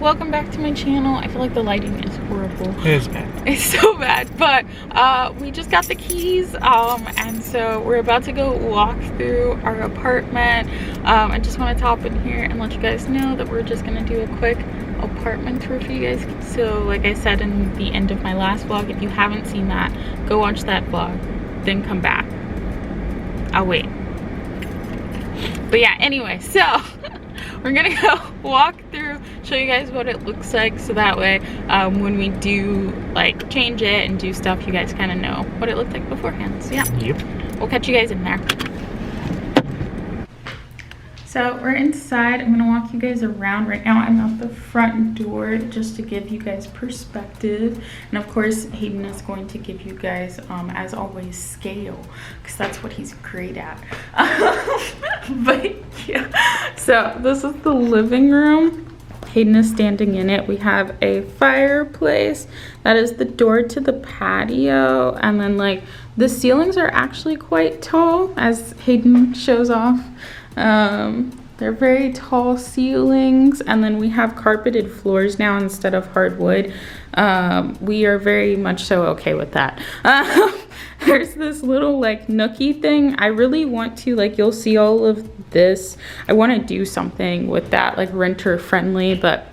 welcome back to my channel. I feel like the lighting is horrible. It is bad. It's so bad, but we just got the keys, and so we're about to go walk through our apartment. I just want to top in here and let you guys know that we're just gonna do a quick apartment tour for you guys. So like I said in the end of my last vlog, if you haven't seen that, go watch that vlog, then come back. I'll wait. But yeah, anyway, so we're gonna go walk through, show you guys what it looks like, so that way when we do like change it and do stuff, you guys kind of know what it looked like beforehand. So yeah, Yep. we'll catch you guys in there. So we're inside. I'm gonna walk you guys around. Right now I'm at the front door just to give you guys perspective, and of course Hayden is going to give you guys as always scale, because that's what he's great at. But yeah, so this is the living room. Hayden is standing in it. We have a fireplace. That is the door to the patio, and then like the ceilings are actually quite tall, as Hayden shows off. They're very tall ceilings, and then we have carpeted floors now instead of hardwood. We are very much so okay with that. There's this little like nookie thing. I really want to, like, you'll see all of this. I want to do something with that, like renter friendly, but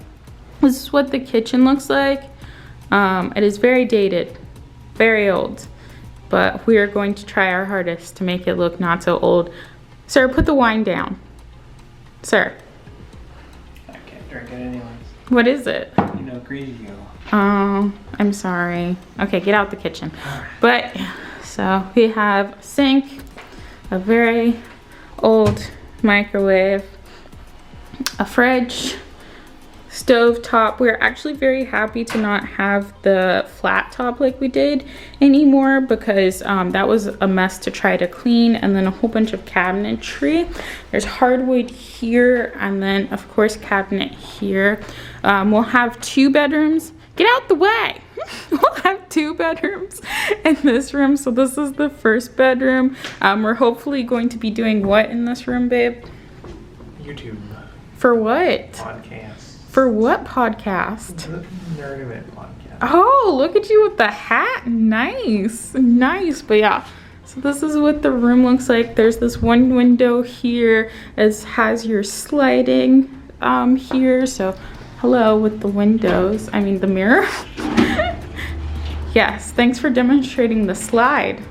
this is what the kitchen looks like. It is very dated, very old, but we are going to try our hardest to make it look not so old. Sir, put the wine down. Sir. I can't drink it anyways. What is it? You know, greasy you. Oh, I'm sorry. Okay, get out the kitchen. But, so we have a sink, a very old microwave, a fridge, stove top. We're actually very happy to not have the flat top like we did anymore, because that was a mess to try to clean. And then a whole bunch of cabinetry. There's hardwood here, and then of course cabinet here. We'll have 2 bedrooms. Get out the way. We'll have 2 bedrooms in this room. So this is the first bedroom. We're hopefully going to be doing what in this room, babe? YouTube. For what? Podcast. For what podcast? The Nerd Event podcast. Oh, look at you with the hat. Nice. Nice. But yeah, so this is what the room looks like. There's this one window here. It has your sliding here. So hello with the windows. I mean the mirror. Yes, thanks for demonstrating the slide.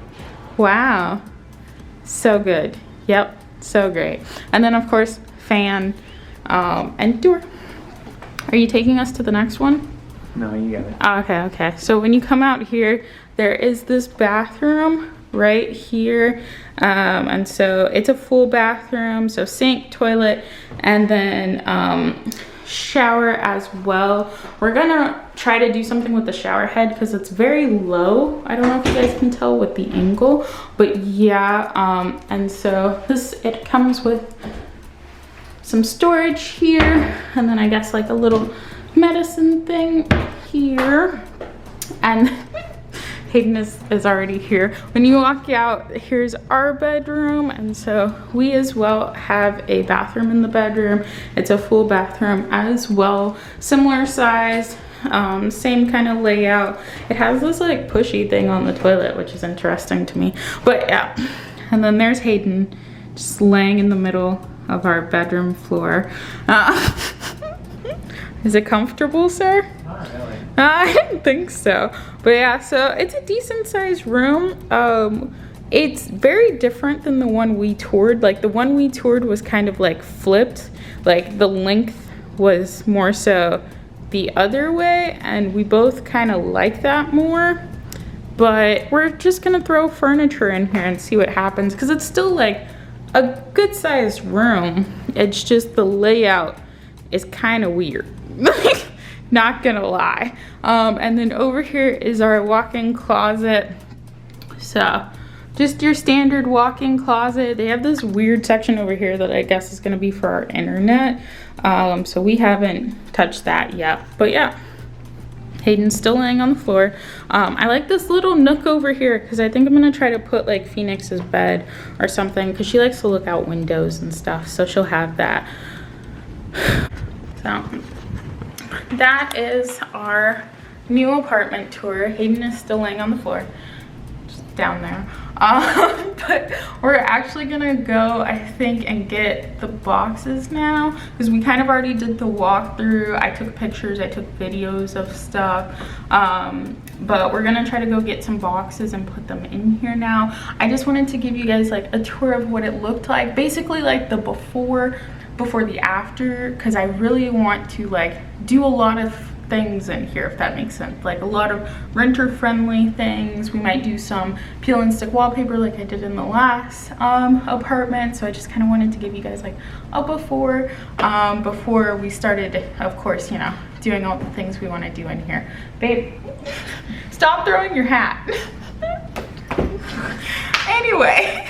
Wow. So good. Yep, so great. And then of course fan and door. Are you taking us to the next one? No, you got it. Oh, okay. So when you come out here, there is this bathroom right here. And so it's a full bathroom. So sink, toilet, and then shower as well. We're gonna try to do something with the shower head because it's very low. I don't know if you guys can tell with the angle, but yeah. And so it comes with some storage here, and then I guess like a little medicine thing here, and Hayden is already here. When you walk out, here's our bedroom, and so we as well have a bathroom in the bedroom. It's a full bathroom as well, similar size, same kind of layout. It has this like pushy thing on the toilet, which is interesting to me, but yeah. And then there's Hayden just laying in the middle of our bedroom floor. Is it comfortable, sir? Not really. I didn't think so. But yeah, so it's a decent sized room. It's very different than the one we toured. Like the one we toured was kind of like flipped. Like the length was more so the other way, and we both kind of like that more. But we're just gonna throw furniture in here and see what happens, because it's still like a good sized room. It's just the layout is kind of weird. Not gonna lie. And then over here is our walk-in closet. So just your standard walk-in closet. They have this weird section over here that I guess is gonna be for our internet. So we haven't touched that yet, but yeah. Hayden's still laying on the floor. I like this little nook over here because I think I'm gonna try to put like Phoenix's bed or something, because she likes to look out windows and stuff, so she'll have that. So that is our new apartment tour. Hayden is still laying on the floor, just down there. But we're actually gonna go, I think, and get the boxes now, because we kind of already did the walkthrough. I took pictures, I took videos of stuff, but we're gonna try to go get some boxes and put them in here now. I just wanted to give you guys like a tour of what it looked like, basically like the before the after, because I really want to like do a lot of things in here, if that makes sense, like a lot of renter friendly things. We might do some peel and stick wallpaper like I did in the last apartment. So I just kind of wanted to give you guys like a before we started, of course, you know, doing all the things we want to do in here. Babe, stop throwing your hat. Anyway,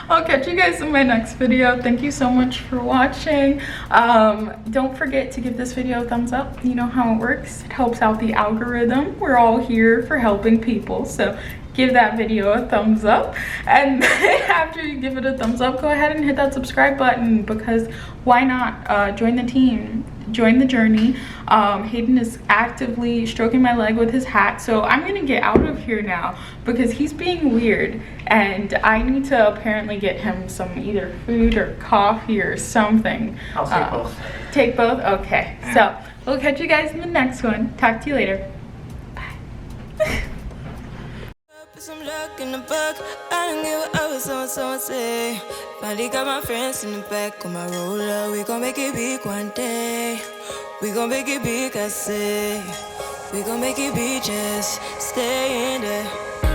I'll catch you guys in my next video. Thank you so much for watching. Don't forget to give this video a thumbs up. You know how it works. It helps out the algorithm. We're all here for helping people, so give that video a thumbs up. And then after you give it a thumbs up, go ahead and hit that subscribe button, because why not? Join the team, join the journey. Hayden is actively stroking my leg with his hat, so I'm gonna get out of here now because he's being weird, and I need to apparently get him some either food or coffee or something. I'll take both. Take both? Okay, so we'll catch you guys in the next one. Talk to you later. Bye. Some luck in the book. I don't give a what someone say. Finally got my friends in the back of my roller. We gon' make it big one day. We gon' make it big, I say. We gon' make it big, just stay in there.